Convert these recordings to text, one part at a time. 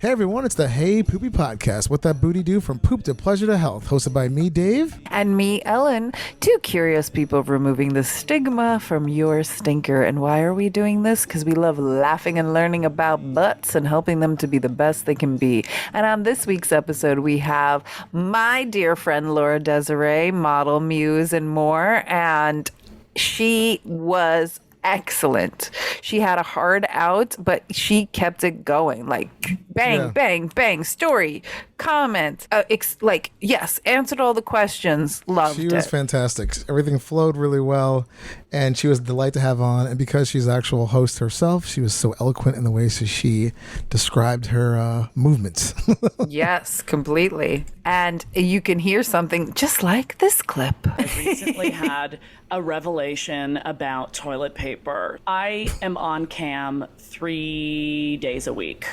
Hey everyone, it's the Hey Poopy podcast. What that booty do from poop to pleasure to health. Hosted by me, Dave. And me, Ellen. Two curious people removing the stigma from your stinker. And why are we doing this? Because we love laughing and learning about butts and helping them to be the best they can be. And on this week's episode, we have my dear friend Laura Desiree, model, muse, and more. And she was excellent. She had a hard out, but she kept it going. Like bang, bang, bang, story, comment, yes, answered all the questions. Loved it. She was fantastic. Everything flowed really well, and she was a delight to have on. And because she's the actual host herself, she was so eloquent in the way she described her movements. Yes, completely. And you can hear something just like this clip. I recently had a revelation about toilet paper. I am on cam 3 days a week,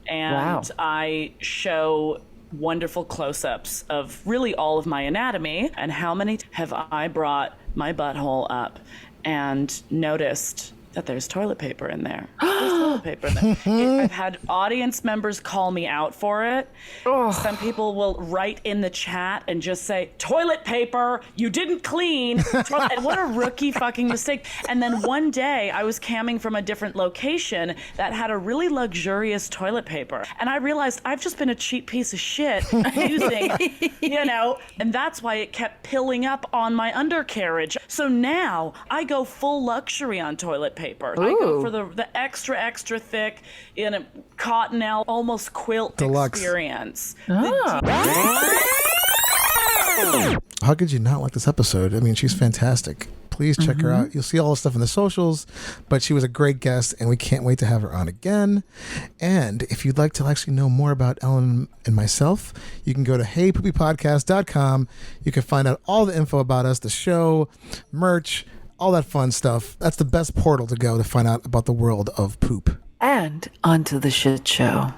and wow. I show wonderful close-ups of really all of my anatomy. And how many have I brought my butthole up and noticed that there's toilet paper in there? There's toilet paper in there. I've had audience members call me out for it. Oh. Some people will write in the chat and just say, toilet paper, you didn't clean. And what a rookie fucking mistake. And then one day I was camming from a different location that had a really luxurious toilet paper. And I realized I've just been a cheap piece of shit using, and that's why it kept pilling up on my undercarriage. So now I go full luxury on toilet paper. Ooh. I go for the extra thick in a cottonelle, almost quilt Deluxe experience. How could you not like this episode? I mean, she's fantastic. Please check her out. You'll see all the stuff in the socials, but she was a great guest, and we can't wait to have her on again. And if you'd like to actually know more about Ellen and myself, you can go to heypoopypodcast.com. You can find out all the info about us, the show, merch, all that fun stuff. That's the best portal to go to find out about the world of poop. And onto the shit show.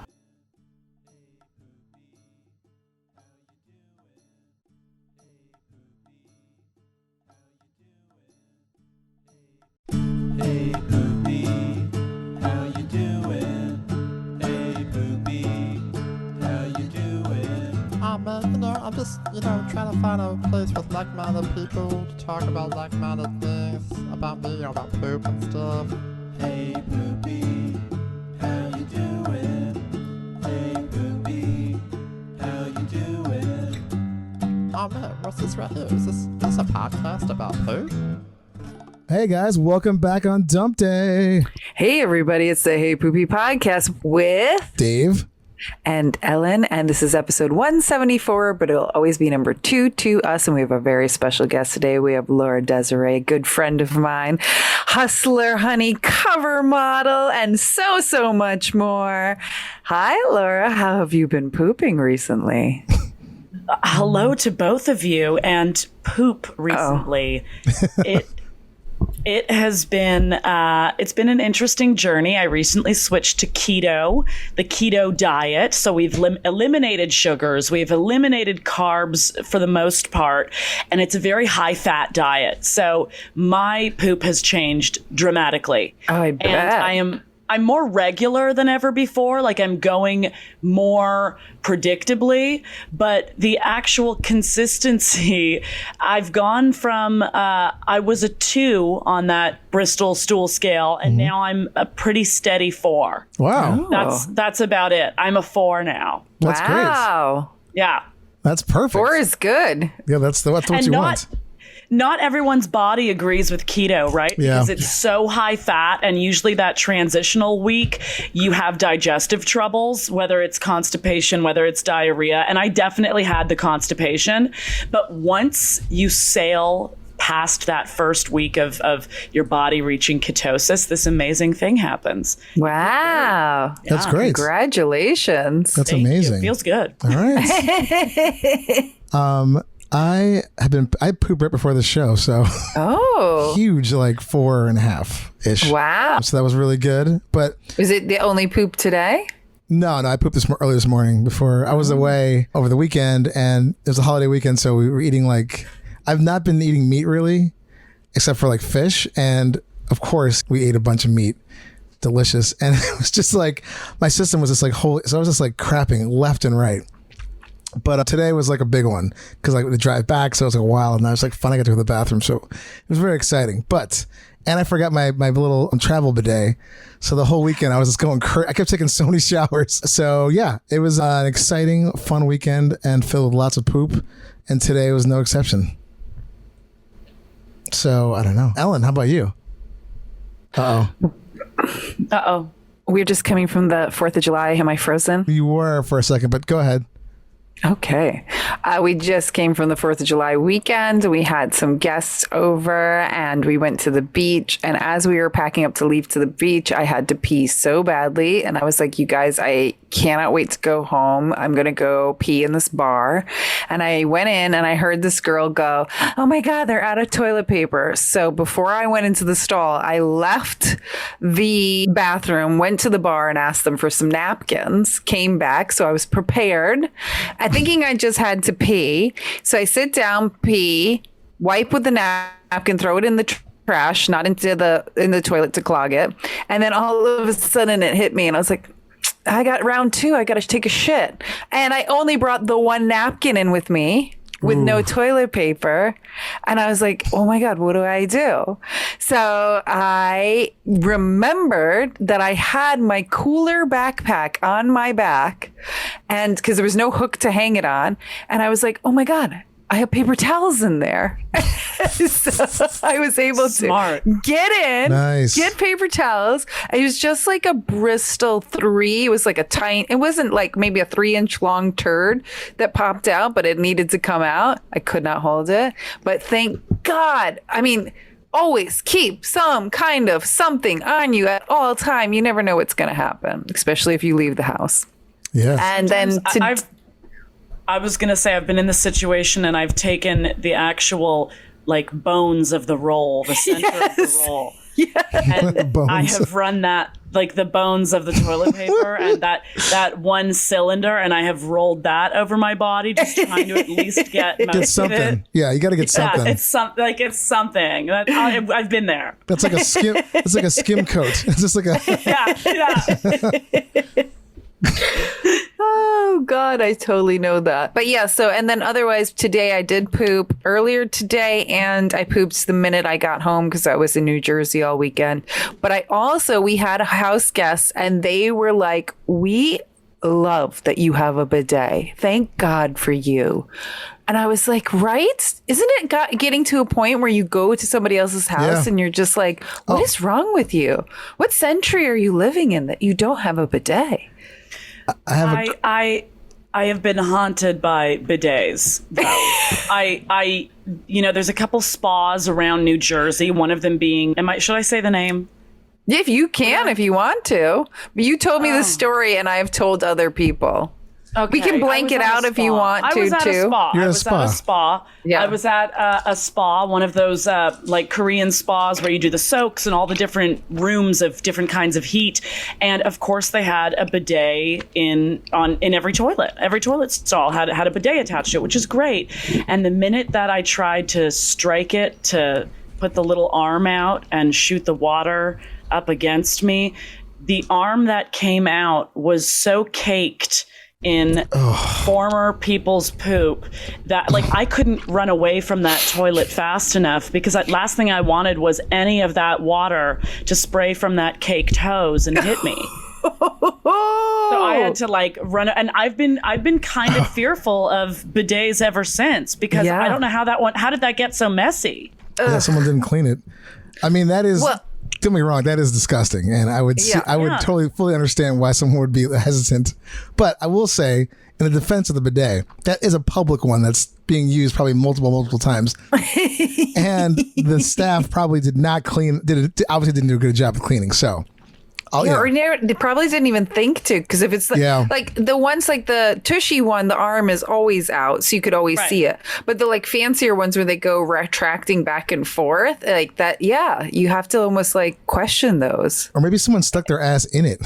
Hey Poopy, how you doing? Hey Poopy, how you doing? I'm just, trying to find a place with like-minded people to talk about like-minded things about me, about poop and stuff. Hey Poopy, how you doing? Hey Poopy, how you doing? Oh man, what's this right here? Is this a podcast about poop? Hey guys, welcome back on Dump Day. Hey everybody, it's the Hey Poopy podcast with Dave and Ellen, and this is episode 174, but it'll always be number 2 to us. And we have a very special guest today. We have Laura Desiree, good friend of mine, hustler, honey, cover model, and so much more. Hi, Laura. How have you been pooping recently? Hello to both of you, and poop recently. It has been, it's been an interesting journey. I recently switched to keto, the keto diet. So we've eliminated sugars. We've eliminated carbs for the most part. And it's a very high fat diet. So my poop has changed dramatically. Oh, I bet. And I'm more regular than ever before. Like I'm going more predictably, but the actual consistency, I've gone from, I was a 2 on that Bristol stool scale, and now I'm a pretty steady 4. Wow. That's about it. I'm a 4 now. That's great. Wow. Yeah. That's perfect. 4 is good. Yeah, that's what you want. Not everyone's body agrees with keto, right? Yeah. Because it's so high fat, and usually that transitional week, you have digestive troubles, whether it's constipation, whether it's diarrhea. And I definitely had the constipation. But once you sail past that first week of your body reaching ketosis, this amazing thing happs. Wow. That's great. Congratulations. That's Thank you. amazing. Feels good. All right. I pooped right before the show, so huge, like 4.5-ish. Wow. So that was really good. But is it the only poop today? No, I pooped early this morning before I was away over the weekend, and it was a holiday weekend, so we were eating I've not been eating meat really, except for like fish, and of course we ate a bunch of meat. delicious. And it was just like, my system was just like, holy, so I was just like crapping left and right. But today was like a big one because I had to drive back. So it was like a while and I was like, fun, I got to go to the bathroom. So it was very exciting. And I forgot my little travel bidet. So the whole weekend I was just going I kept taking so many showers. So yeah, it was an exciting, fun weekend and filled with lots of poop. And today was no exception. So I don't know. Ellen, how about you? Uh-oh. We're just coming from the 4th of July. Am I frozen? You were for a second, but go ahead. Okay. We just came from the 4th of July weekend. We had some guests over and we went to the beach. And as we were packing up to leave to the beach, I had to pee so badly. And I was like, you guys, I cannot wait to go home. I'm going to go pee in this bar. And I went in and I heard this girl go, oh my God, they're out of toilet paper. So before I went into the stall, I left the bathroom, went to the bar and asked them for some napkins, came back. So I was prepared. Thinking I just had to pee. So I sit down, pee, wipe with the napkin, throw it in the trash, not in the toilet to clog it. And then all of a sudden it hit me and I was like, I got round 2. I got to take a shit. And I only brought the one napkin in with me with no toilet paper. And I was like, oh my God, what do I do? So I remembered that I had my cooler backpack on my back and because there was no hook to hang it on. And I was like, oh my God, I have paper towels in there. So I was able to get in, get paper towels. It was just like a Bristol 3. It was like it wasn't like maybe a 3-inch long turd that popped out, but it needed to come out. I could not hold it. But thank God. I mean, always keep some kind of something on you at all time. You never know what's going to happen, especially if you leave the house. Yeah. And then I was going to say I've been in this situation and I've taken the actual like bones of the roll, the center of the roll. And I have run that, like the bones of the toilet paper and that one cylinder, and I have rolled that over my body, just trying to at least get something. Of it. Yeah, you got to get something. It's something. I've been there. That's like a skim. It's like a skim coat. It's just like a. Yeah. Oh God, I totally know that. But yeah, so and then otherwise today I did poop earlier today and I pooped the minute I got home because I was in New Jersey all weekend. But we had a house guest and they were like, we love that you have a bidet. Thank God for you. And I was like, right? Isn't it getting to a point where you go to somebody else's house and you're just like, what is wrong with you? What century are you living in that you don't have a bidet? I have been haunted by bidets, though. There's a couple spas around New Jersey. One of them being, should I say the name? If you can, if you want to. But you told me the story, and I have told other people. Okay. We can blank it out if you want to, too. I was at a spa. You're I was at a spa. Yeah. I was at a spa, one of those like Korean spas where you do the soaks and all the different rooms of different kinds of heat. And of course, they had a bidet in every toilet. Every toilet stall had a bidet attached to it, which is great. And the minute that I tried to strike it to put the little arm out and shoot the water up against me, the arm that came out was so caked in former people's poop that like I couldn't run away from that toilet fast enough because that last thing I wanted was any of that water to spray from that caked hose and hit me. So I had to like run, and I've been kind of fearful of bidets ever since because I don't know how did that get so messy? Yeah, someone didn't clean it. I mean, that is. Don't get me wrong, that is disgusting, and I would totally fully understand why someone would be hesitant. But I will say, in the defense of the bidet, that is a public one that's being used probably multiple times, and the staff probably did not clean. Obviously didn't do a good job of cleaning. So. Or they probably didn't even think to, because if it's like the ones like the Tushy one, the arm is always out, so you could always see it. But the like fancier ones where they go retracting back and forth, like that, you have to almost like question those. Or maybe someone stuck their ass in it.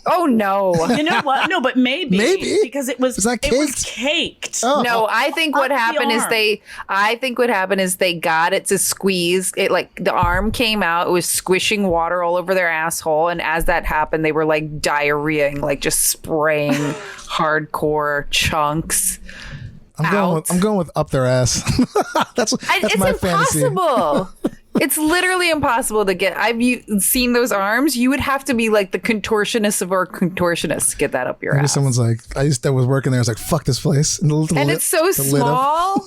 Oh no! You know what? No, but maybe because it was caked. Oh. No, I think what happened is they got it to squeeze it. Like the arm came out, it was squishing water all over their asshole, and as as that happened, they were like diarrheaing, like just spraying hardcore chunks. I'm going with up their ass. that's It's my fantasy. impossible. It's literally impossible to get. Seen those arms. You would have to be like the contortionist of our contortionists to get that up your Maybe ass. someone's like, I was working there. I was like, fuck this place. And It's so small.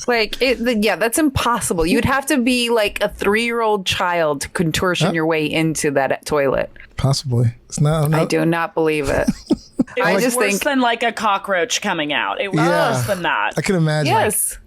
Like that's impossible. You'd have to be like a 3-year-old child to contortion your way into that toilet. Possibly. It's not. I do not believe it. It I was just worse think than like a cockroach coming out. It was worse than that. I can imagine. yes.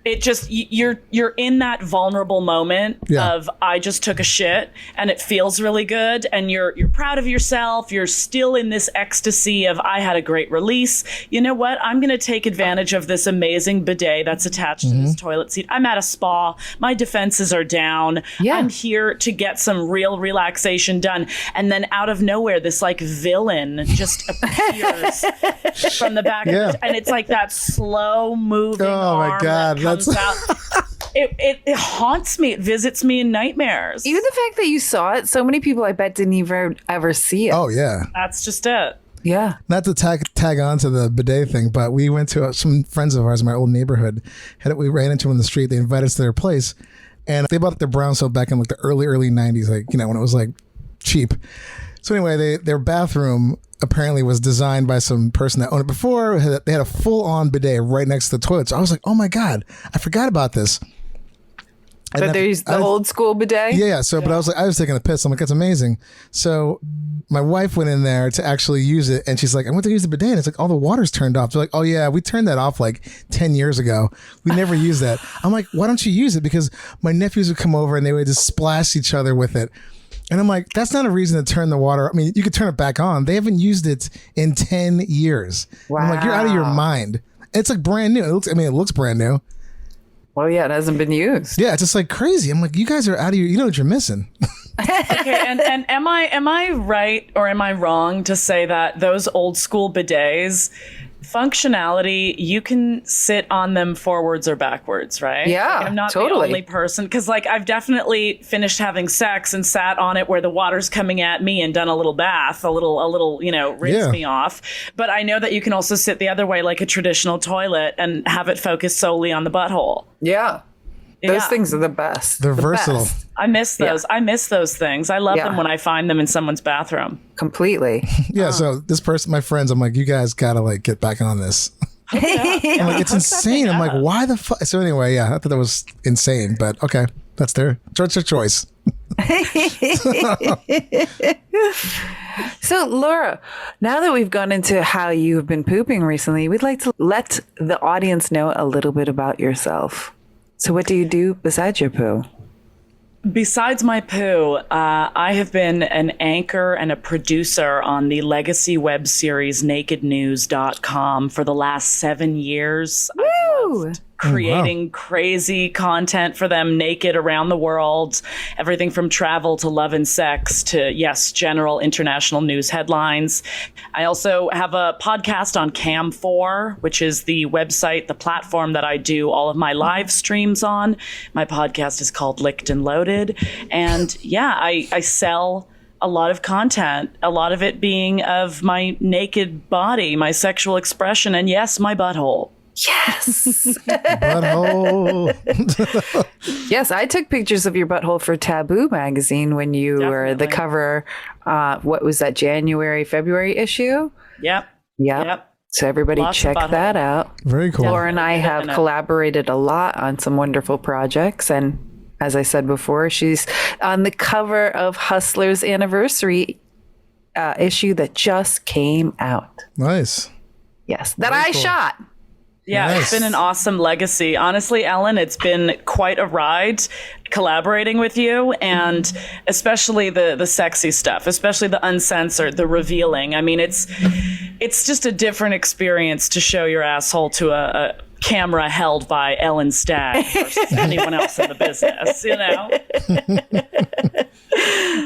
It just you're in that vulnerable moment of I just took a shit and it feels really good and you're proud of yourself. You're still in this ecstasy of I had a great release. You know what? I'm going to take advantage of this amazing bidet that's attached to this toilet seat. I'm at a spa. My defenses are down. Yeah. I'm here to get some real relaxation done. And then out of nowhere, this like villain just appears from the back and it's like that slow moving Oh my arm God, that comes out. It haunts me. It visits me in nightmares. Even the fact that you saw it, so many people I bet didn't even ever see it. Oh yeah. That's just it. Yeah. Not to tag on to the bidet thing, but we went to some friends of ours in my old neighborhood. We ran into them in the street. They invited us to their place, and they bought their brown soap back in like the early 90s, like when it was like cheap. So anyway, their bathroom apparently was designed by some person that owned it before. They had a full-on bidet right next to the toilet. So I was like, oh my God, I forgot about this. But there's the old school bidet. Yeah. So, but I was taking a piss. I'm like, that's amazing. So my wife went in there to actually use it, and she's like, I went to use the bidet, and it's like all the water's turned off. They're like, oh yeah, we turned that off like 10 years ago. We never used that. I'm like, why don't you use it? Because my nephews would come over and they would just splash each other with it. And I'm like, that's not a reason to turn the water. I mean, you could turn it back on. They haven't used it in 10 years. Wow. I'm like, you're out of your mind. It's like brand new. It looks brand new. Well, yeah, it hasn't been used. Yeah, it's just like crazy. I'm like, you guys are out of you know what you're missing. Okay, and am I right or am I wrong to say that those old school bidets, functionality, you can sit on them forwards or backwards, right? Yeah, like I'm not totally. the only person, because like I've definitely finished having sex and sat on it where the water's coming at me and done a little bath, a little rinse me off. But I know that you can also sit the other way like a traditional toilet and have it focus solely on the butthole. Yeah. Those things are the best. They're versatile. Best. I miss those. Yeah. I miss those things. I love them when I find them in someone's bathroom. Completely. Yeah. So this person, my friends, I'm like, you guys gotta like get back on this. I'm like, it's insane. I'm like, why the fuck? So anyway, yeah, I thought that was insane, but okay, that's their choice. So, Laura, now that we've gone into how you've been pooping recently, we'd like to let the audience know a little bit about yourself. So what do you do besides your poo? Besides my poo, I have been an anchor and a producer on the legacy web series nakednews.com for the last 7 years. I've loved creating crazy content for them, naked around the world, everything from travel to love and sex to, yes, general international news headlines. I also have a podcast on Cam4, which is the website, the platform that I do all of my live streams on. My podcast is called Licked and Loaded. And yeah, I sell a lot of content, a lot of it being of my naked body, my sexual expression, and yes, my butthole. Yes. Butthole. Yes, I took pictures of your butthole for Taboo magazine when you were the cover. What was that, January, February issue? Yep. So everybody Lots of check butthole. that out. Very cool. Laura and I have collaborated a lot on some wonderful projects. And as I said before, she's on the cover of Hustler's anniversary issue that just came out. Nice. Yes, that I shot. Yeah, Nice. It's been an awesome legacy. Honestly, Ellen, it's been quite a ride collaborating with you, and especially the sexy stuff, especially the uncensored, the revealing. I mean, it's just a different experience to show your asshole to a camera held by Ellen Stagg versus anyone else in the business, you know?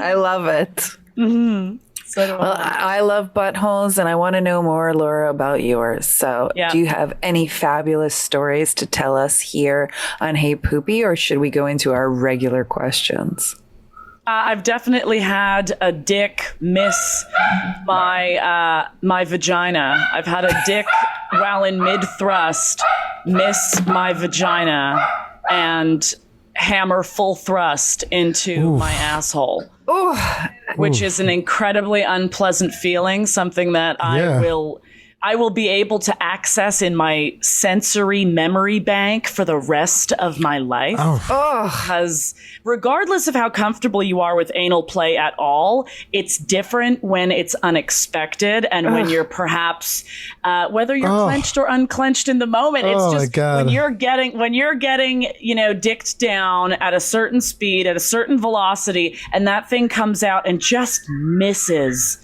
I love it. Mm-hmm. So Well, I love buttholes, and I want to know more, Laura, about yours. So do you have any fabulous stories to tell us here on Hey Poopy, or should we go into our regular questions? I've definitely had a dick miss my vagina. I've had a dick while in mid thrust miss my vagina and hammer full thrust into my asshole. Which is an incredibly unpleasant feeling, something that I will be able to access in my sensory memory bank for the rest of my life. Because regardless of how comfortable you are with anal play at all, it's different when it's unexpected and when you're perhaps, whether you're clenched or unclenched in the moment. It's just when you're getting, dicked down at a certain speed, at a certain velocity, and that thing comes out and just misses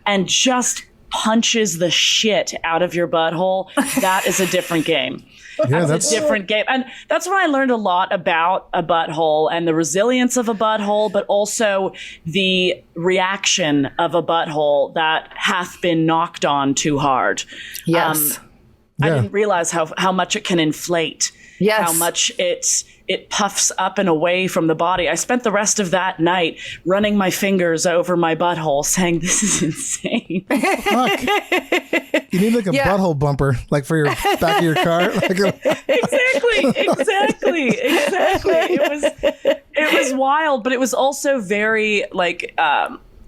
and just punches the shit out of your butthole. That is a different game. That's a different game. And that's when I learned a lot about a butthole and the resilience of a butthole, but also the reaction of a butthole that hath been knocked on too hard. Yes. I didn't realize how much it can inflate. Yes. How much it puffs up and away from the body. I spent the rest of that night running my fingers over my butthole saying, this is insane. Fuck. You need like a butthole bumper, like for your back of your car. Exactly. It was wild, but it was also very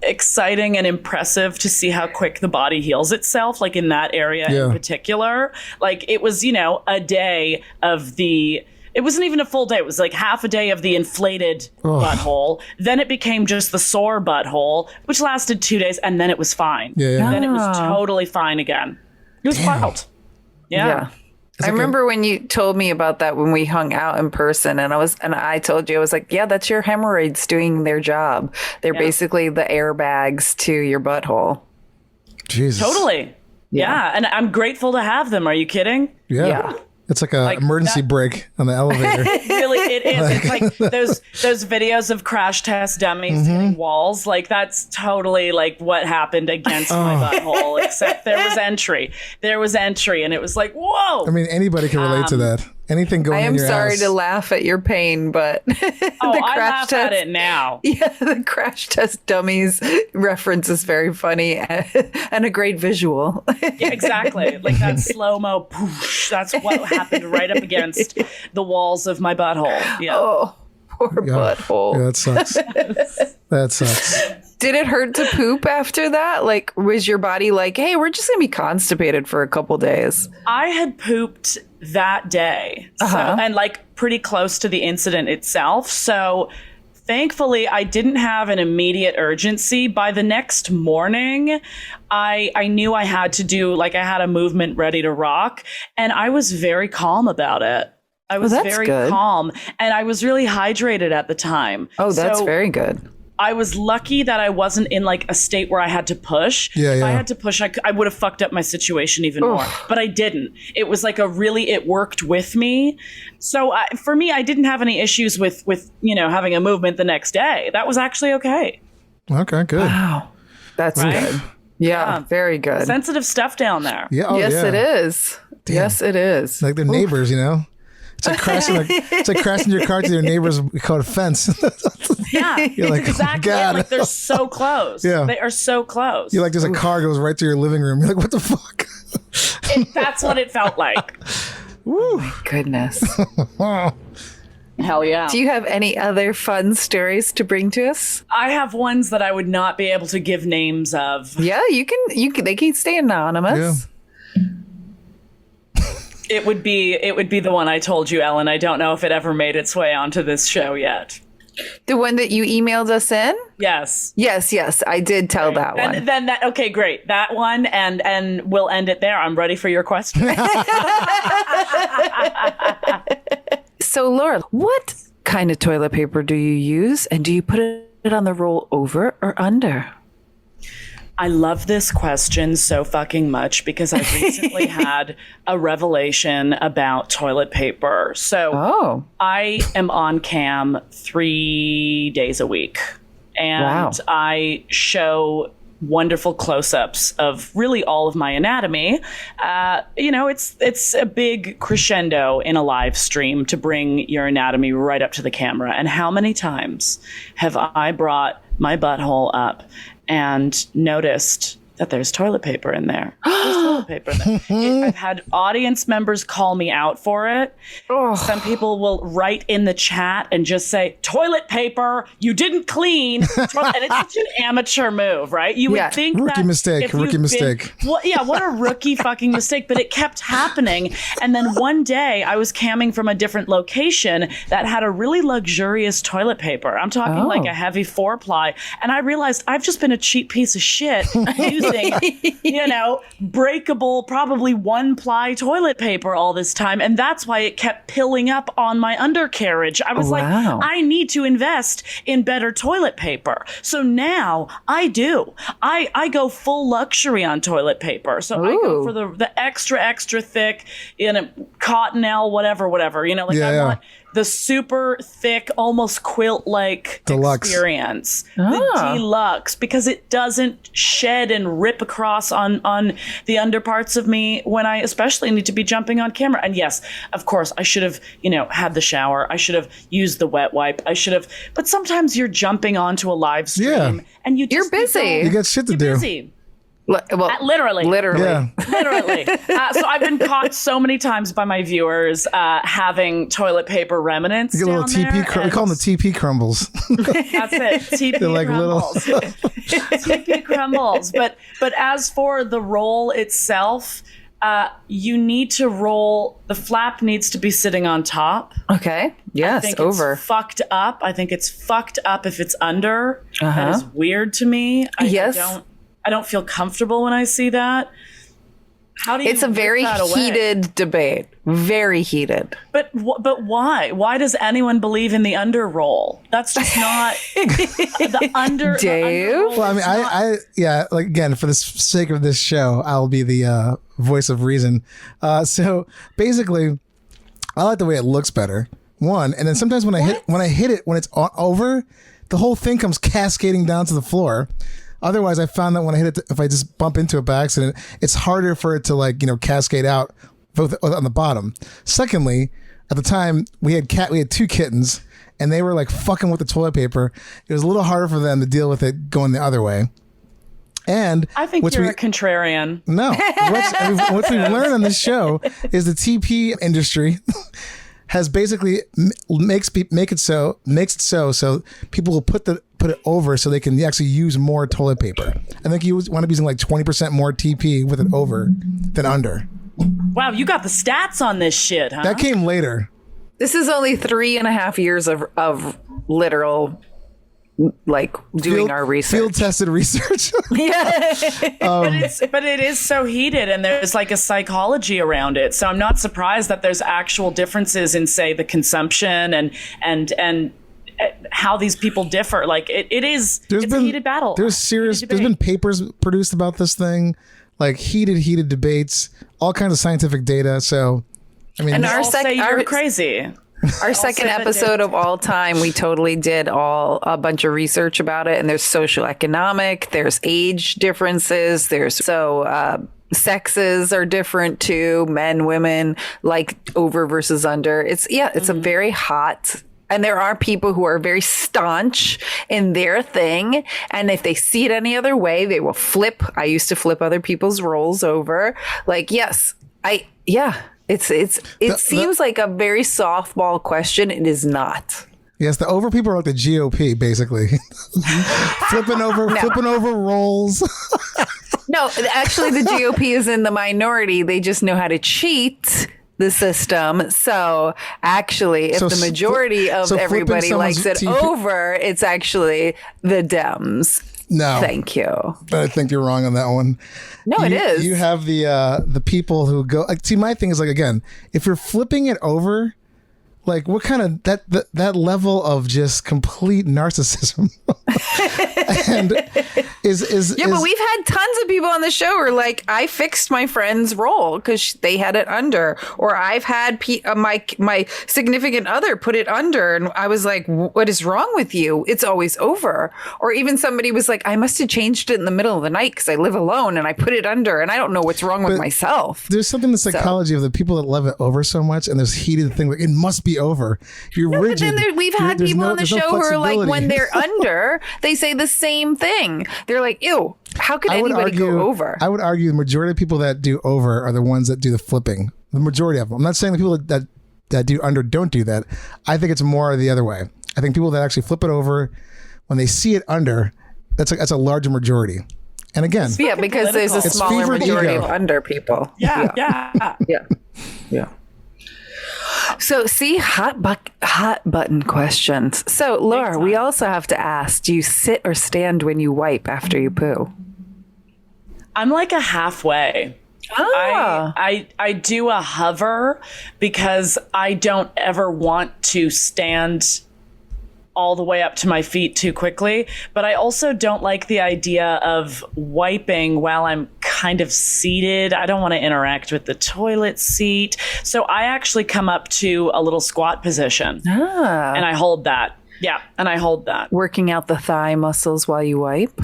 exciting and impressive to see how quick the body heals itself, like in that area in particular. Like it was, a day of it wasn't even a full day. It was like half a day of the inflated butthole. Then it became just the sore butthole, which lasted 2 days, and then it was fine. And then it was totally fine again. It was wild. Yeah. I remember when you told me about that when we hung out in person, and I told you, I was like, yeah, that's your hemorrhoids doing their job. They're basically the airbags to your butthole. Jesus. Totally. Yeah. And I'm grateful to have them. Are you kidding? Yeah. It's like an emergency brake on the elevator. It is. It's like those videos of crash test dummies hitting walls. Like that's totally like what happened against my butthole, except there was entry. And it was like, whoa. I mean, anybody can relate to that. Anything going in your ass. I am sorry to laugh at your pain, but I laugh at it now. Yeah, the crash test dummies reference is very funny and a great visual. Yeah, exactly. Like that slow-mo poosh. That's what happened right up against the walls of my butthole. Yeah. Oh, poor butthole. Yeah, that sucks. That sucks. Did it hurt to poop after that? Like, was your body like, hey, we're just going to be constipated for a couple days? I had pooped that day. And like pretty close to the incident itself. So thankfully, I didn't have an immediate urgency. By the next morning, I knew I had to do, I had a movement ready to rock. And I was very calm about it. I was very calm. And I was really hydrated at the time. Oh, that's very good. I was lucky that I wasn't in a state where I had to push. If I had to push, I would have fucked up my situation even more. But I didn't. It was it worked with me. So for me, I didn't have any issues with having a movement the next day. That was actually okay. Okay, good. Wow. That's good. Yeah, very good. Sensitive stuff down there. Yeah. Yes, it is. Damn. Yes, it is. Like their neighbors, It's like crashing your car to your neighbors. We call it a fence. Yeah, you're like, exactly. Oh my God. Like they're so close. Yeah, they are so close. You're like, there's a car goes right to your living room. You're like, what the fuck? That's what it felt like. Oh my goodness. Hell yeah. Do you have any other fun stories to bring to us? I have ones that I would not be able to give names of. Yeah, you can. They can stay anonymous. Yeah. It would be the one I told you, Ellen. I don't know if it ever made its way onto this show yet. The one that you emailed us in? Yes. Yes. I did tell that one. And then that, okay, great. That one, and we'll end it there. I'm ready for your question. So, Laura, what kind of toilet paper do you use? And do you put it on the roll over or under? I love this question so fucking much because I recently had a revelation about toilet paper. So I am on cam 3 days a week. And I show wonderful close-ups of really all of my anatomy. It's a big crescendo in a live stream to bring your anatomy right up to the camera. And how many times have I brought my butthole up and noticed that there's toilet paper in there? There's toilet paper in there. I've had audience members call me out for it. Some people will write in the chat and just say, toilet paper, you didn't clean. And it's such an amateur move, right? You would think rookie that mistake, if rookie you've mistake. what a rookie fucking mistake. But it kept happening. And then one day I was camming from a different location that had a really luxurious toilet paper. I'm talking like a heavy 4-ply. And I realized I've just been a cheap piece of shit using, breakable, probably 1-ply toilet paper all this time. And that's why it kept pilling up on my undercarriage. I was like, I need to invest in better toilet paper. So now I do. I go full luxury on toilet paper. So I go for the extra thick, Cottonelle, whatever. I want the super thick, almost quilt-like deluxe experience. The deluxe, because it doesn't shed and rip across on the underparts of me when I especially need to be jumping on camera. And yes, of course, I should have, had the shower. I should have used the wet wipe. But sometimes you're jumping onto a live stream and you're busy. You got shit to do. Busy. Literally. Yeah. Literally. So I've been caught so many times by my viewers having toilet paper remnants. You get a little down TP. there, We call them the TP crumbles. That's it. TP They're like crumbles. TP crumbles. But as for the roll itself, you need to roll. The flap needs to be sitting on top. Okay. Yes. I think over. It's fucked up. I think it's fucked up if it's under. That is weird to me. I don't feel comfortable when I see that. How do you? It's a very heated debate. Very heated. But why? Why does anyone believe in the under roll? That's just not the under. Dave? The under Well, I like, again, for the sake of this show, I'll be the voice of reason. So basically, I like the way it looks better. One, and then sometimes when I hit it when it's over, the whole thing comes cascading down to the floor. Otherwise, I found that when I hit it, if I just bump into it by accident, it's harder for it to cascade out both on the bottom. Secondly, at the time we had 2 kittens, and they were like fucking with the toilet paper. It was a little harder for them to deal with it going the other way. And I think you're a contrarian. No, what we've learned on this show is the TP industry has basically makes it so people will put it over so they can actually use more toilet paper. I think you want to be using like 20% more TP with it over than under. Wow, you got the stats on this shit, huh? That came later. This is only 3.5 years of literal, doing our research. Field tested research. Yeah. But it is so heated, and there's like a psychology around it. So I'm not surprised that there's actual differences in, say, the consumption and how these people differ. Like it's a heated battle. There's been papers produced about this thing, like heated debates, all kinds of scientific data. So I mean, and you're crazy. Our second episode of all time, we totally did a bunch of research about it. And there's social economic, there's age differences, sexes are different too. Men, women, like over versus under. It's a very hot. And there are people who are very staunch in their thing. And if they see it any other way, they will flip. I used to flip other people's rolls over. It seems like a very softball question. It is not. Yes, the over people are like the GOP, basically. flipping over rolls. No, actually, the GOP is in the minority. They just know how to cheat the system. So actually, if the majority of everybody likes it over, it's actually the Dems. No. Thank you. I think you're wrong on that one. No, it is. You have the people who go, see, my thing is again, if you're flipping it over, Like, what kind of that level of just complete narcissism? And but we've had tons of people on the show who are like, I fixed my friend's roll because they had it under, or I've had my significant other put it under, and I was like, what is wrong with you? It's always over. Or even somebody was like, I must have changed it in the middle of the night because I live alone and I put it under, and I don't know what's wrong with myself. There's something in the psychology of the people that love it over so much, and this heated thing like, it must be over. You're rigid. But then we've had people on the show who are like, when they're under, they say the same thing. They're like, ew, how could anybody go over? I would argue the majority of people that do over are the ones that do the flipping. The majority of them. I'm not saying the people that do under don't do that. I think it's more the other way. I think people that actually flip it over, when they see it under, that's a larger majority. And again, because there's a smaller majority of under people. Yeah. So, see, hot button questions. So, Laura, we also have to ask, do you sit or stand when you wipe after you poo? I'm like a halfway. I do a hover because I don't ever want to stand all the way up to my feet too quickly, but I also don't like the idea of wiping while I'm kind of seated. I don't want to interact with the toilet seat. So I actually come up to a little squat position and I hold that. Yeah. And I hold that. Working out the thigh muscles while you wipe?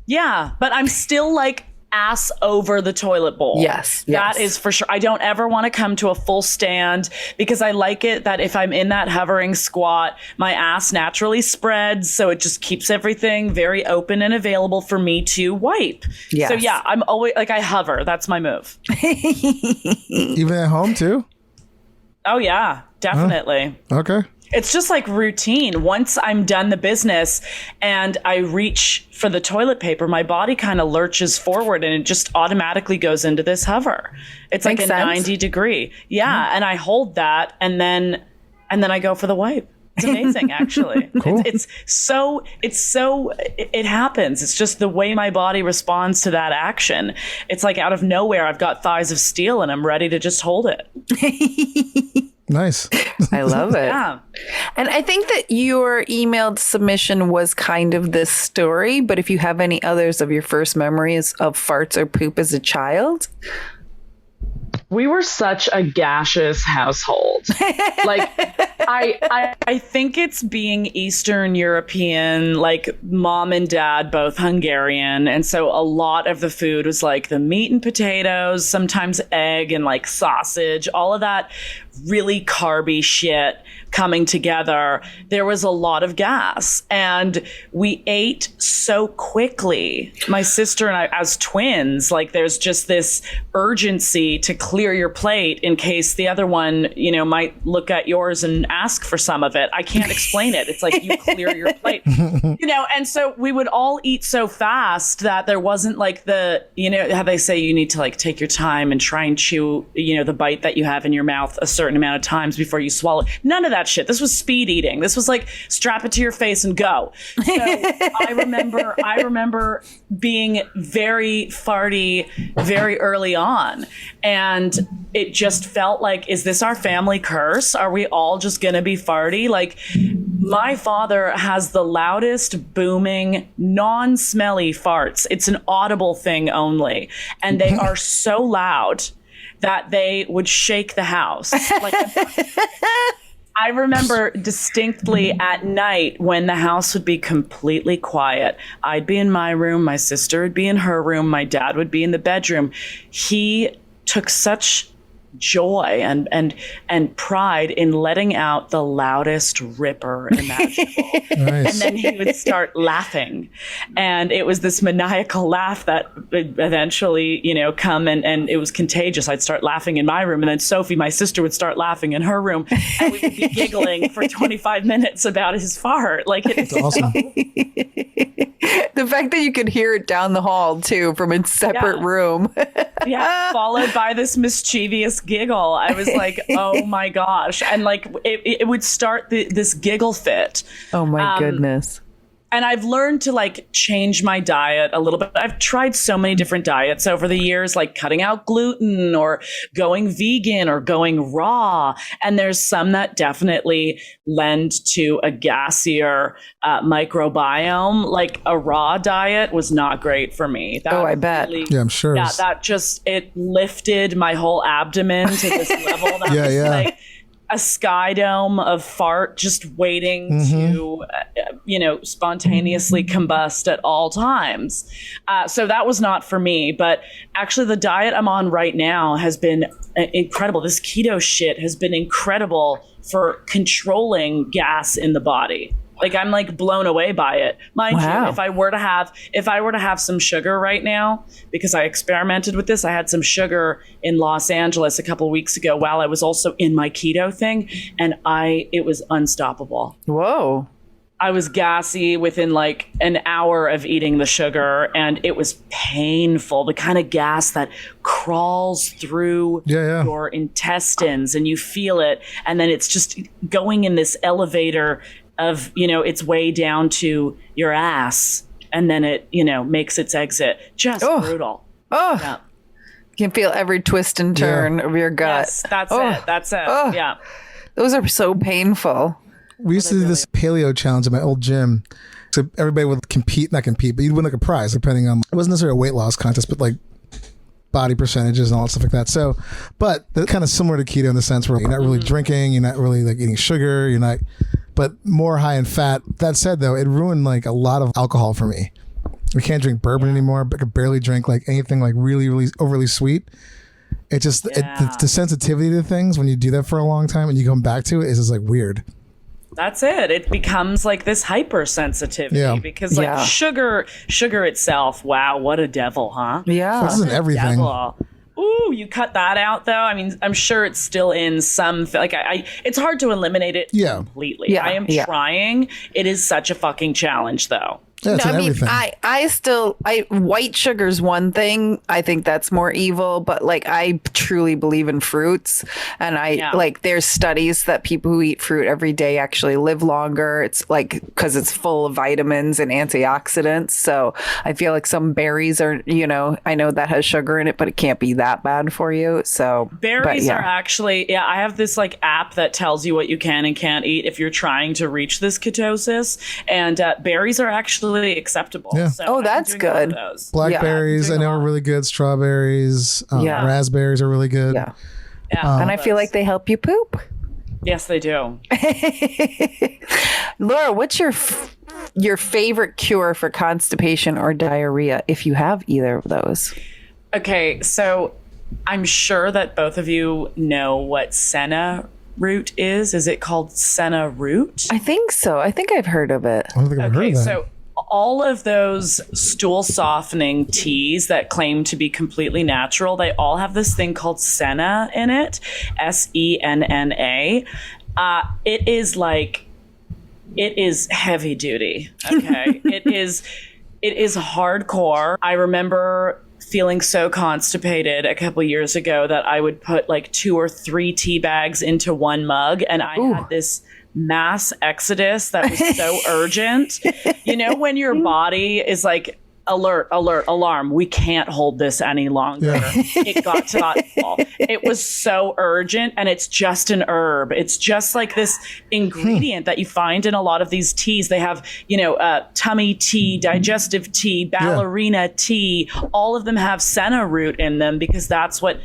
Yeah. But I'm still like ass over the toilet bowl. Yes. That is for sure. I don't ever want to come to a full stand because I like it that if I'm in that hovering squat, my ass naturally spreads. So it just keeps everything very open and available for me to wipe. Yes. So yeah, I'm always like, I hover. That's my move. Even at home too? Oh yeah, definitely. Okay. It's just like routine. Once I'm done the business and I reach for the toilet paper, my body kind of lurches forward and it just automatically goes into this hover. It's like a 90 degree. Yeah. And I hold that and then I go for the wipe. It's amazing, actually. Cool. It happens. It's just the way my body responds to that action. It's like out of nowhere, I've got thighs of steel and I'm ready to just hold it. Nice. I love it. Yeah. And I think that your emailed submission was kind of this story, but if you have any others of your first memories of farts or poop as a child. We were such a gaseous household. Like, I think it's being Eastern European, like mom and dad, both Hungarian. And so a lot of the food was like the meat and potatoes, sometimes egg and like sausage, all of that really carby shit coming together. There was a lot of gas and we ate so quickly. My sister and I, as twins, like there's just this urgency to clear your plate in case the other one, you know, might look at yours and ask for some of it. I can't explain it. It's like you clear your plate, you know, and so we would all eat so fast that there wasn't like the, you know, how they say you need to like take your time and try and chew, you know, the bite that you have in your mouth a certain amount of times before you swallow. None of that shit. This was speed eating. This was like strap it to your face and go. So I remember being very farty very early on. And it just felt like, is this our family curse? Are we all just going to be farty? Like my father has the loudest booming, non-smelly farts. It's an audible thing only. And they are so loud that they would shake the house. Like, I remember distinctly at night when the house would be completely quiet. I'd be in my room, my sister would be in her room, my dad would be in the bedroom. He took such joy and pride in letting out the loudest ripper imaginable. Nice. And then he would start laughing. And it was this maniacal laugh that would eventually, you know, come and it was contagious. I'd start laughing in my room and then Sophie, my sister, would start laughing in her room and we would be giggling for 25 minutes about his fart. Like it's awesome. The fact that you could hear it down the hall too from a separate room. Yeah, followed by this mischievous giggle. I was like, oh my gosh. And like it would start this giggle fit. Oh my goodness. And I've learned to like change my diet a little bit. I've tried so many different diets over the years, like cutting out gluten or going vegan or going raw. And there's some that definitely lend to a gassier microbiome. Like a raw diet was not great for me. That I bet. Yeah, I'm sure. Yeah, that just, it lifted my whole abdomen to this level. That was like a sky dome of fart just waiting to, spontaneously combust at all times. So that was not for me. But actually, the diet I'm on right now has been incredible. This keto shit has been incredible for controlling gas in the body. Like I'm like blown away by it. Mind you, if I were to have some sugar right now, because I experimented with this, I had some sugar in Los Angeles a couple of weeks ago while I was also in my keto thing, and it was unstoppable. Whoa. I was gassy within like an hour of eating the sugar, and it was painful. The kind of gas that crawls through your intestines and you feel it, and then it's just going in this elevator of, its way down to your ass, and then it, makes its exit. Just brutal. Oh, yeah. You can feel every twist and turn of your gut. Yes, that's it. That's it. Yeah. Those are so painful. We used to do this paleo challenge at my old gym. So everybody would not compete, but you'd win like a prize depending on, it wasn't necessarily a weight loss contest, but like body percentages and all that stuff like that. So, but they're kind of similar to keto in the sense where you're not really drinking, you're not really like eating sugar, but more high in fat. That said though, it ruined like a lot of alcohol for me. We can't drink bourbon anymore, but I could barely drink like anything like really, really overly sweet. It just, the sensitivity to things when you do that for a long time and you come back to it is just like weird. That's it. It becomes like this hypersensitivity because like sugar itself, wow, what a devil, huh? Yeah. This isn't everything. Devil. Ooh, you cut that out though. I mean, I'm sure it's still in some, like it's hard to eliminate it completely. Yeah. I am trying. It is such a fucking challenge though. Yeah, No, I mean, everything. white sugar's one thing. I think that's more evil, but like I truly believe in fruits, and like there's studies that people who eat fruit every day actually live longer. It's like because it's full of vitamins and antioxidants. So I feel like some berries are, I know that has sugar in it, but it can't be that bad for you. So berries are actually, I have this like app that tells you what you can and can't eat if you're trying to reach this ketosis, and berries are actually acceptable. Yeah. So that's good. Blackberries, I know are really good. Strawberries, raspberries are really good. Yeah. And I feel like they help you poop. Yes, they do. Laura, what's your favorite cure for constipation or diarrhea, if you have either of those? Okay, so I'm sure that both of you know what senna root is. Is it called senna root? I think so. I think I've heard of it. I don't think I've heard of that. So all of those stool softening teas that claim to be completely natural, they all have this thing called senna in it, SENNA. It is heavy duty. Okay. It is hardcore. I remember feeling so constipated a couple years ago that I would put like 2 or 3 tea bags into one mug, and I had this mass exodus that was so urgent. When your body is like, alert, alarm, we can't hold this any longer. It got to that level. It was so urgent, and it's just an herb. It's just like this ingredient that you find in a lot of these teas. They have, tummy tea, digestive tea, ballerina tea. All of them have senna root in them because that's what,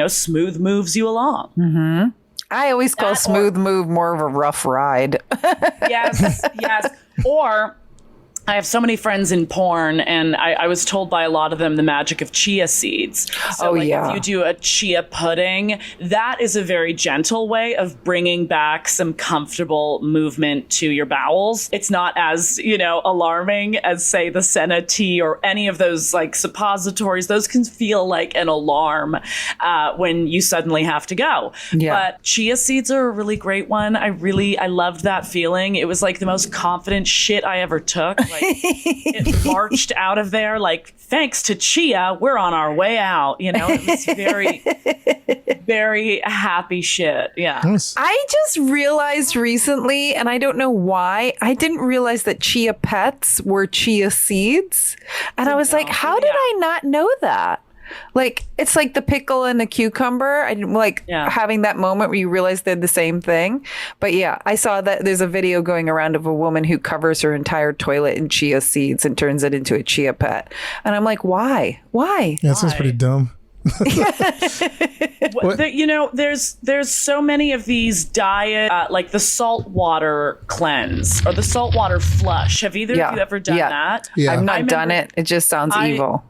smooth moves you along. Mm-hmm. I always call smooth move more of a rough ride. Yes. Or I have so many friends in porn, and I was told by a lot of them the magic of chia seeds. So if you do a chia pudding, that is a very gentle way of bringing back some comfortable movement to your bowels. It's not as, alarming as, say, the senna tea or any of those like suppositories. Those can feel like an alarm when you suddenly have to go. Yeah. But chia seeds are a really great one. I loved that feeling. It was like the most confident shit I ever took. It marched out of there like, thanks to chia, we're on our way out. It was very, very happy shit. Yeah. Nice. I just realized recently, and I don't know why, I didn't realize that chia pets were chia seeds. And I was like, how did I not know that? Like, it's like the pickle and the cucumber. I didn't like having that moment where you realize they're the same thing. But yeah, I saw that there's a video going around of a woman who covers her entire toilet in chia seeds and turns it into a chia pet. And I'm like, why? Why? Yeah, that sounds pretty dumb. There's so many of these diet, like the saltwater cleanse or the saltwater flush. Have either of you ever done that? Yeah. I've not done it. It just sounds evil.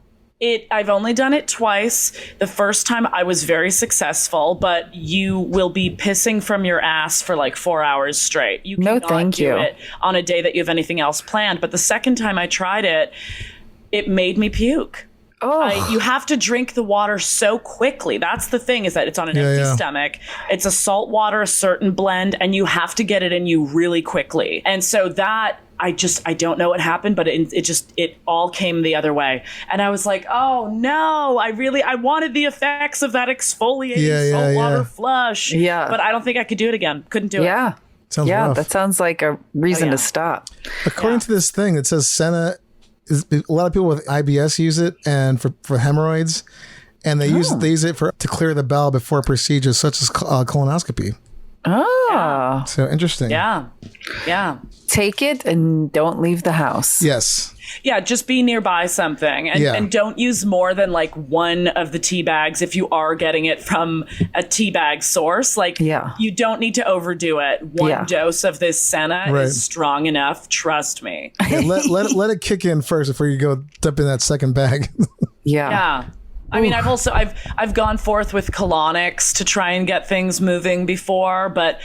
I've only done it twice. The first time I was very successful, but you will be pissing from your ass for like 4 hours straight. You cannot do it on a day that you have anything else planned. But the second time I tried it, it made me puke. You have to drink the water so quickly. That's the thing, is that it's on an empty stomach. It's a salt water, a certain blend, and you have to get it in you really quickly. And so that, I don't know what happened, but it all came the other way. And I was like, oh no, I wanted the effects of that exfoliating saltwater flush. Yeah. But I don't think I could do it again. Couldn't do it. Yeah. Sounds rough. That sounds like a reason to stop. According to this thing, it says senna. A lot of people with IBS use it, and for hemorrhoids, and they use it to clear the bowel before procedures such as colonoscopy. Oh, so interesting. Yeah. Take it and don't leave the house. Yes. Yeah, just be nearby something, and don't use more than like one of the tea bags if you are getting it from a tea bag source. Like, you don't need to overdo it. One dose of this senna is strong enough. Trust me. Yeah, let it kick in first before you go dump in that second bag. Yeah. I mean, I've gone forth with colonics to try and get things moving before, but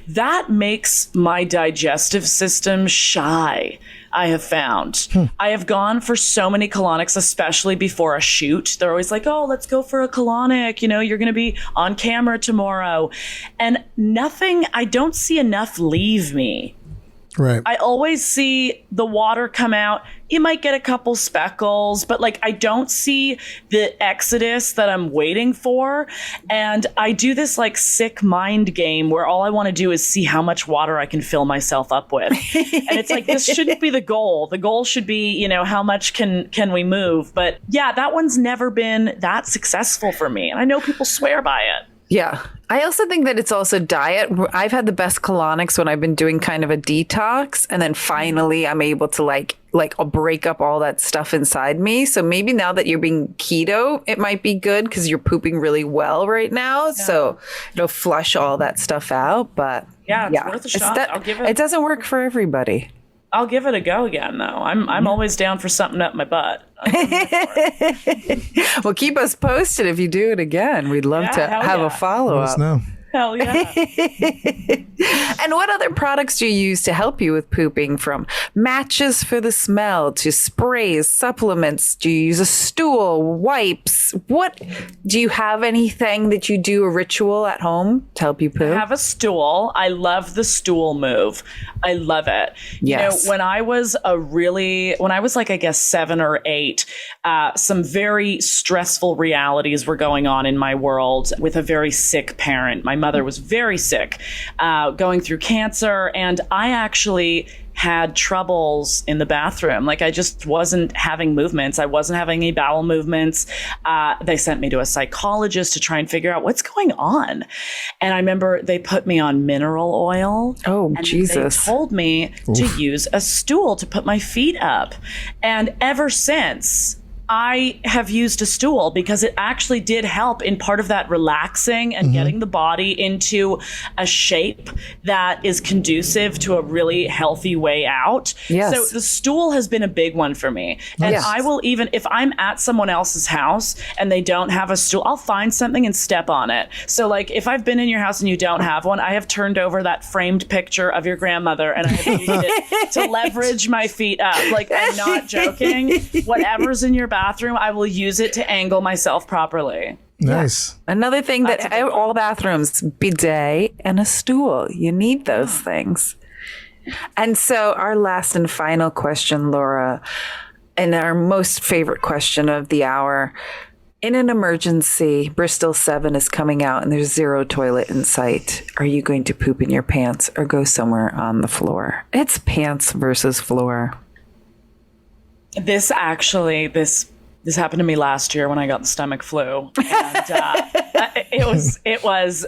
that makes my digestive system shy. I have found. I have gone for so many colonics, especially before a shoot. They're always like, oh, let's go for a colonic. You know, you're going to be on camera tomorrow. And I don't see enough leave me. Right. I always see the water come out. You might get a couple speckles, but like I don't see the exodus that I'm waiting for. And I do this like sick mind game where all I want to do is see how much water I can fill myself up with. And it's like, this shouldn't be the goal. The goal should be, you know, how much can we move? But yeah, that one's never been that successful for me. And I know people swear by it. Yeah. I also think that it's also diet. I've had the best colonics when I've been doing kind of a detox, and then finally I'm able to like I'll break up all that stuff inside me. So maybe now that you're being keto, it might be good because you're pooping really well right now. Yeah. So it'll flush all that stuff out. But it's worth a shot. I'll give it. It doesn't work for everybody. I'll give it a go again, though. I'm always down for something up my butt. Well, keep us posted if you do it again. We'd love to have a follow-up. Let us know. Hell yeah. And what other products do you use to help you with pooping, from matches for the smell to sprays, supplements? Do you use a stool, wipes? What do you have anything that you do, a ritual at home to help you poop? I have a stool. I love the stool move. I love it. Yes. You know, when I was like, I guess 7 or 8, some very stressful realities were going on in my world with a very sick parent. My mother was very sick, going through cancer, and I actually had troubles in the bathroom. Like, I just wasn't having movements. I wasn't having any bowel movements. They sent me to a psychologist to try and figure out what's going on. And I remember they put me on mineral oil. Oh, and Jesus. They told me to use a stool to put my feet up. And ever since, I have used a stool because it actually did help in part of that relaxing and getting the body into a shape that is conducive to a really healthy way out. Yes. So the stool has been a big one for me. And Yes. I will, even if I'm at someone else's house and they don't have a stool, I'll find something and step on it. So like if I've been in your house and you don't have one, I have turned over that framed picture of your grandmother and I have used it to leverage my feet up. Like, I'm not joking. Whatever's in your bathroom, I will use it to angle myself properly. Nice. Another thing that all bathrooms, bidet and a stool. You need those things. And so our last and final question, Laura, and our most favorite question of the hour. In an emergency, Bristol 7 is coming out and there's zero toilet in sight. Are you going to poop in your pants or go somewhere on the floor? It's pants versus floor. This happened to me last year when I got the stomach flu, and it was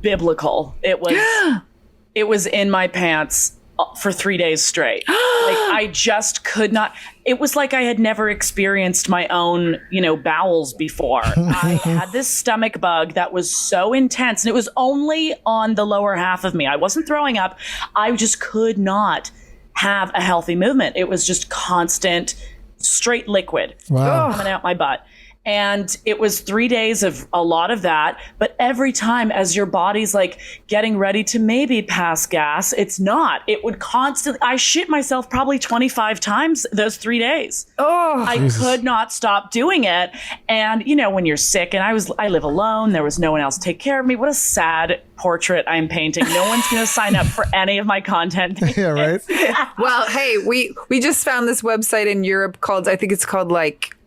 biblical. It was in my pants for 3 days straight. Like I just could not. It was like I had never experienced my own, bowels before. I had this stomach bug that was so intense, and it was only on the lower half of me. I wasn't throwing up. I just could not have a healthy movement. It was just constant, straight liquid coming out my butt. And it was 3 days of a lot of that. But every time as your body's like getting ready to maybe pass gas, it's not. It would constantly, I shit myself probably 25 times those 3 days. I could not stop doing it. And, when you're sick, and I live alone, there was no one else to take care of me. What a sad portrait I'm painting. No one's going to sign up for any of my content. Yeah, right? Well, hey, we just found this website in Europe I think it's called like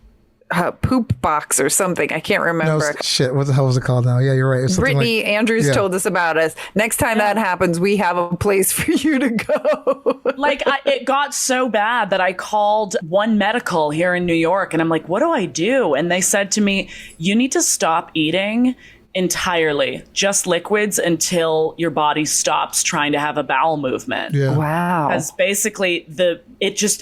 Poop Box or something. I can't remember. No, shit, what the hell was it called now? Yeah, you're right. It's Brittany Andrews told us about us. Next time that happens, we have a place for you to go. It got so bad that I called One Medical here in New York, and I'm like, what do I do? And they said to me, you need to stop eating entirely, just liquids until your body stops trying to have a bowel movement. Yeah. Wow. Because basically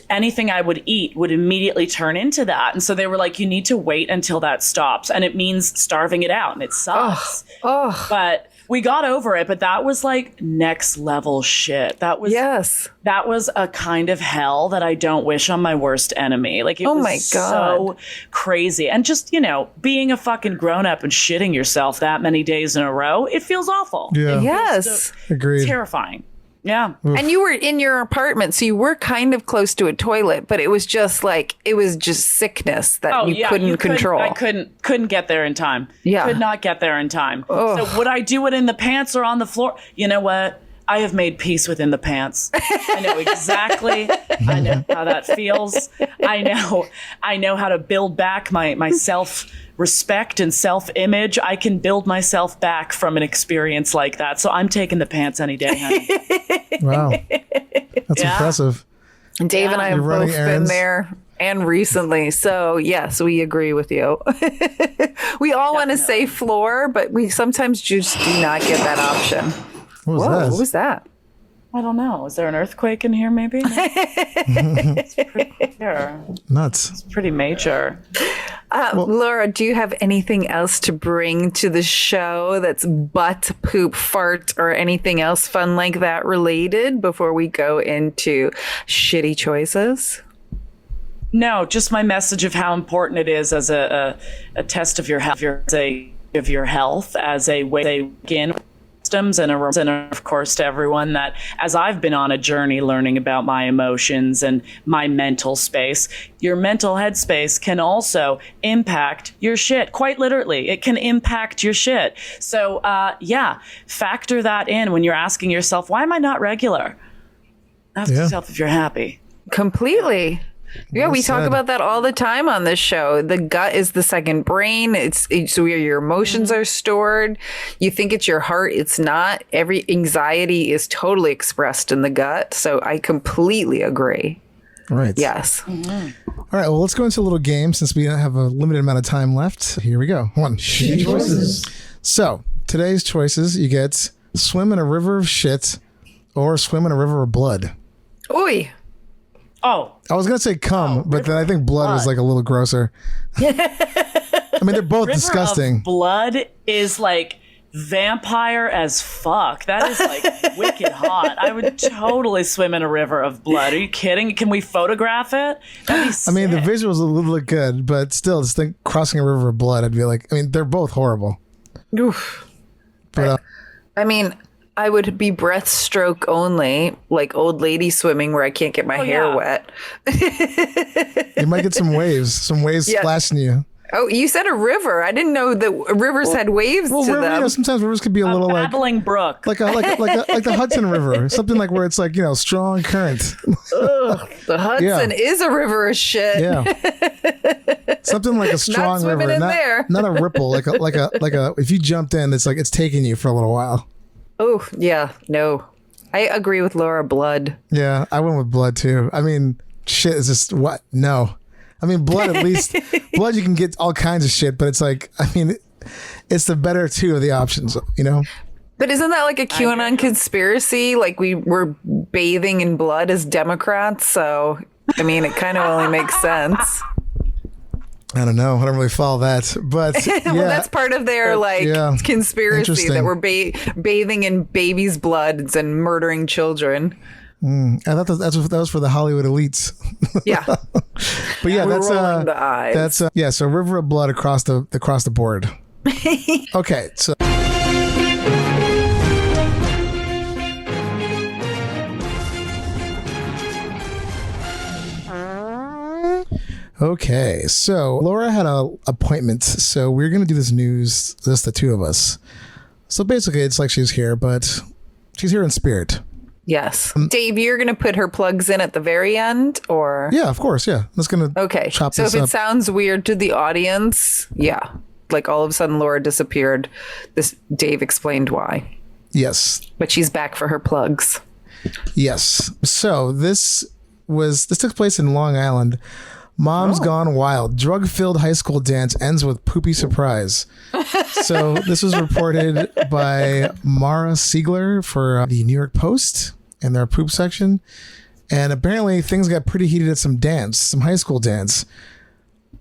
anything I would eat would immediately turn into that. And so they were like, you need to wait until that stops. And it means starving it out, and it sucks. But we got over it, but that was like next level shit. That was a kind of hell that I don't wish on my worst enemy. Like it was so crazy. And just, being a fucking grown up and shitting yourself that many days in a row, it feels awful. Yeah. Yes. Agreed. Terrifying. Yeah. And you were in your apartment, so you were kind of close to a toilet, but it was just sickness that you couldn't control. I couldn't get there in time. Yeah. Could not get there in time. So would I do it in the pants or on the floor? You know what? I have made peace within the pants. I know exactly. I know how that feels. I know how to build back my self-respect and self-image. I can build myself back from an experience like that. So I'm taking the pants any day, honey. Wow. That's impressive. Dave and I have both been there and recently. So yes, we agree with you. We all want to say floor, but we sometimes just do not get that option. What was that? What was that? I don't know. Is there an earthquake in here maybe? It's pretty major. Nuts. It's pretty major. Laura, do you have anything else to bring to the show that's butt, poop, fart, or anything else fun like that related before we go into shitty choices? No, just my message of how important it is as a test of your health, as a way to begin systems, and of course to everyone that as I've been on a journey learning about my emotions and my mental space, your mental headspace can also impact your shit. Quite literally, it can impact your shit. So factor that in when you're asking yourself, why am I not regular? Ask yourself if you're happy. Completely. Yeah, we talk about that all the time on this show. The gut is the second brain. It's where your emotions are stored. You think it's your heart. It's not. Every anxiety is totally expressed in the gut. So I completely agree. Right. Yes. Mm-hmm. All right. Well, let's go into a little game since we have a limited amount of time left. Here we go. One. Shitty choices. So today's choices, you get swim in a river of shit or swim in a river of blood. Oy. Oh. I was going to say cum, but then I think blood was like a little grosser. I mean, they're both River disgusting. Of blood is like vampire as fuck. That is like wicked hot. I would totally swim in a river of blood. Are you kidding? Can we photograph it? That'd be sick. I mean, the visuals would look good, but still, just think crossing a river of blood, I'd be like, I mean, they're both horrible. Oof. But I mean, I would be breaststroke only, like old lady swimming where I can't get my hair wet. you might get some waves splashing you. Oh, you said a river. I didn't know that rivers had waves to them. Sometimes rivers could be a little like babbling brook, like the Hudson River, something like where it's like strong current. Ugh, the Hudson is a river of shit. Yeah. Something like a strong swimming river, in there. not a ripple, like a. If you jumped in, it's like it's taking you for a little while. Oh, yeah. No. I agree with Laura. Blood. Yeah, I went with blood too. I mean, shit is just what? No. I mean, blood, at least. Blood, you can get all kinds of shit, but it's like, I mean, it's the better two of the options, you know? But isn't that like a QAnon conspiracy? Like we were bathing in blood as Democrats. So, I mean, it kind of only makes sense. I don't know. I don't really follow that, but yeah. Well, that's part of their conspiracy that we're bathing in babies' bloods and murdering children. I thought that was for the Hollywood elites. Yeah, but yeah, we're rolling the eyes. that's yeah. So river of blood across the board. Okay, so. Okay, so Laura had an appointment, so we're going to do this news, just the two of us. So basically, it's like she's here, but she's here in spirit. Yes. Dave, you're going to put her plugs in at the very end, or? Yeah, of course, yeah. Let's going to chop so this if up. it sounds weird to the audience, yeah. Like all of a sudden Laura disappeared. Dave explained why. Yes. But she's back for her plugs. Yes. So this took place in Long Island. Mom's Gone Wild. Drug-filled high school dance ends with poopy surprise. So this was reported by Mara Siegler for the New York Post in their poop section. And apparently things got pretty heated at some high school dance.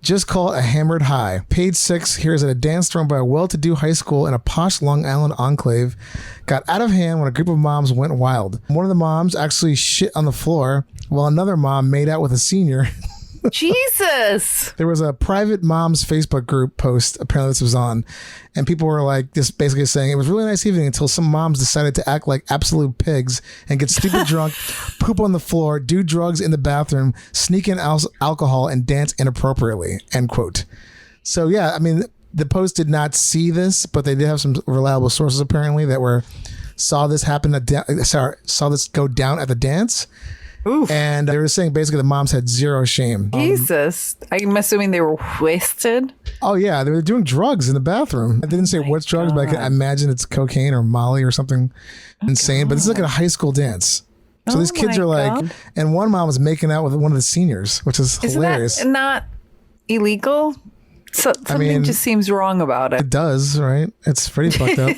Just call it a hammered high. Page 6 here's that a dance thrown by a well-to-do high school in a posh Long Island enclave got out of hand when a group of moms went wild. One of the moms actually shit on the floor while another mom made out with a senior. Jesus. There was a private mom's Facebook group post, apparently this was on, and people were like just basically saying it was a really nice evening until some moms decided to act like absolute pigs and get stupid drunk, poop on the floor, do drugs in the bathroom, sneak in alcohol, and dance inappropriately, end quote. So yeah, I mean, the Post did not see this, but they did have some reliable sources apparently that saw this go down at the dance. Oof. And they were saying basically the moms had zero shame. Jesus. I'm assuming they were wasted. Oh, yeah. They were doing drugs in the bathroom. I didn't say what drugs, but I can imagine it's cocaine or Molly or something insane. But this is like a high school dance. So these kids are like, and one mom was making out with one of the seniors, which is hilarious. Isn't that not illegal? Something just seems wrong about it. It does, right? It's pretty fucked up.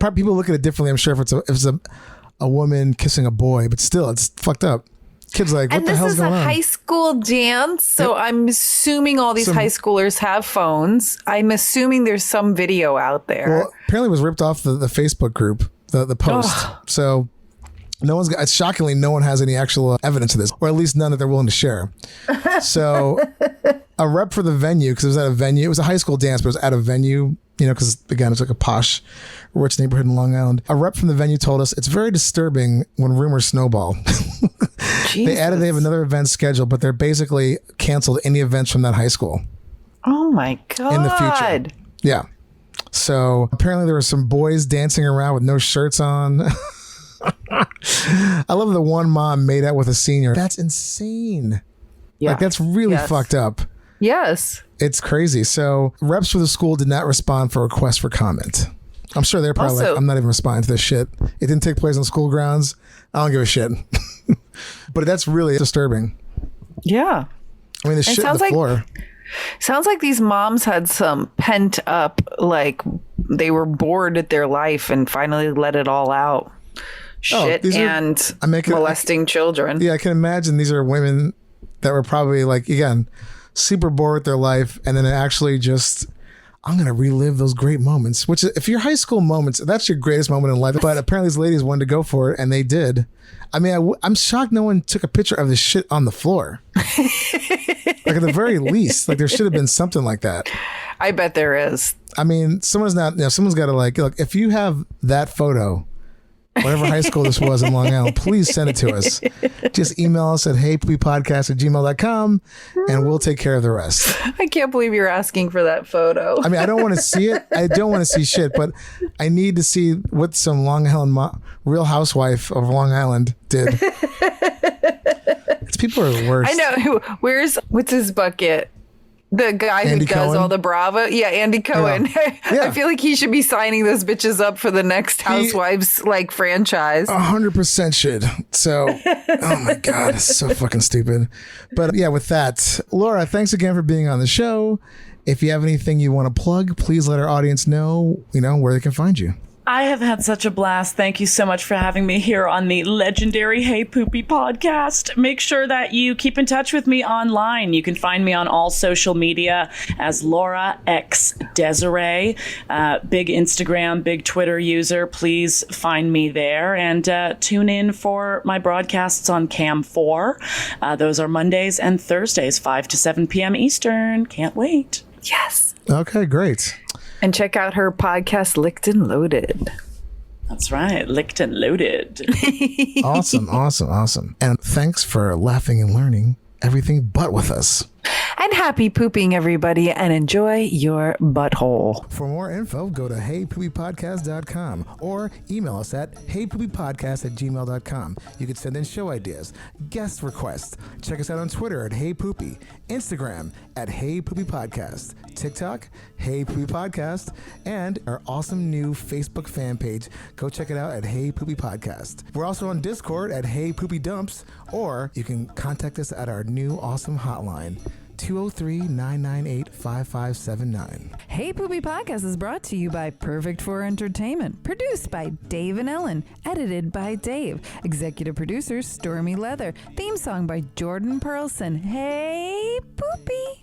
Probably people look at it differently, I'm sure, if it's a woman kissing a boy, but still, it's fucked up. Kids like, what the hell's going on? And this is a high school dance, so I'm assuming all these high schoolers have phones. I'm assuming there's some video out there. Well, apparently it was ripped off the Facebook group, the post. So shockingly, no one has any actual evidence of this, or at least none that they're willing to share. So a rep for the venue, because it was at a venue, it was a high school dance, but it was at a venue, because again, it's like a posh, rich neighborhood in Long Island. A rep from the venue told us it's very disturbing when rumors snowball. They added they have another event scheduled, but they're basically canceled any events from that high school. Oh my God. In the future. Yeah. So apparently there were some boys dancing around with no shirts on. I love the one mom made out with a senior. That's insane. Yeah. Like that's really fucked up. Yes. It's crazy. So reps for the school did not respond for requests for comment. I'm sure they're probably like, I'm not even responding to this shit. It didn't take place on school grounds. I don't give a shit. But that's really disturbing. Yeah. I mean, the shit on the floor. Sounds like these moms had some pent up, like they were bored at their life and finally let it all out. Shit and molesting children. Yeah, I can imagine these are women that were probably like, again, super bored with their life, and then actually just, I'm going to relive those great moments, which if your high school moments, that's your greatest moment in life. But apparently these ladies wanted to go for it, and they did. I mean, I'm shocked no one took a picture of this shit on the floor. Like at the very least, like there should have been something like that. I bet there is. I mean, someone's got to like, look, if you have that photo, whatever high school this was in Long Island, please send it to us. Just email us at heypoopypodcast@gmail.com and we'll take care of the rest. I can't believe you're asking for that photo. I mean, I don't want to see it. I don't want to see shit, but I need to see what some Long Island Real Housewife of Long Island did. These people are the worst. I know. What's his bucket? The guy Andy who does Cohen? all the Bravo. Yeah, Andy Cohen. Yeah. I feel like he should be signing those bitches up for the next Housewives franchise. 100% should. So, oh my God, it's so fucking stupid. But yeah, with that, Laura, thanks again for being on the show. If you have anything you want to plug, please let our audience know, where they can find you. I have had such a blast. Thank you so much for having me here on the legendary Hey Poopy podcast. Make sure that you keep in touch with me online. You can find me on all social media as Laura X Desiree. Big Instagram, big Twitter user. Please find me there and tune in for my broadcasts on Cam 4. Those are Mondays and Thursdays, 5 to 7 p.m. Eastern. Can't wait. Yes. Okay, great. And check out her podcast, Licked and Loaded. That's right. Licked and loaded. Awesome. And thanks for laughing and learning everything but with us. And happy pooping, everybody, and enjoy your butthole. For more info, go to heypoopypodcast.com or email us at heypoopypodcast@gmail.com. You can send in show ideas, guest requests. Check us out on Twitter at heypoopy, Instagram at heypoopypodcast, TikTok, Hey Poopy Podcast, and our awesome new Facebook fan page. Go check it out at Hey Poopy Podcast. We're also on Discord at Hey Poopy Dumps, or you can contact us at our new awesome hotline, 203-998-5579. Hey Poopy Podcast is brought to you by Perfect for Entertainment. Produced by Dave and Ellen. Edited by Dave. Executive producer Stormy Leather. Theme song by Jordan Perlson. Hey Poopy.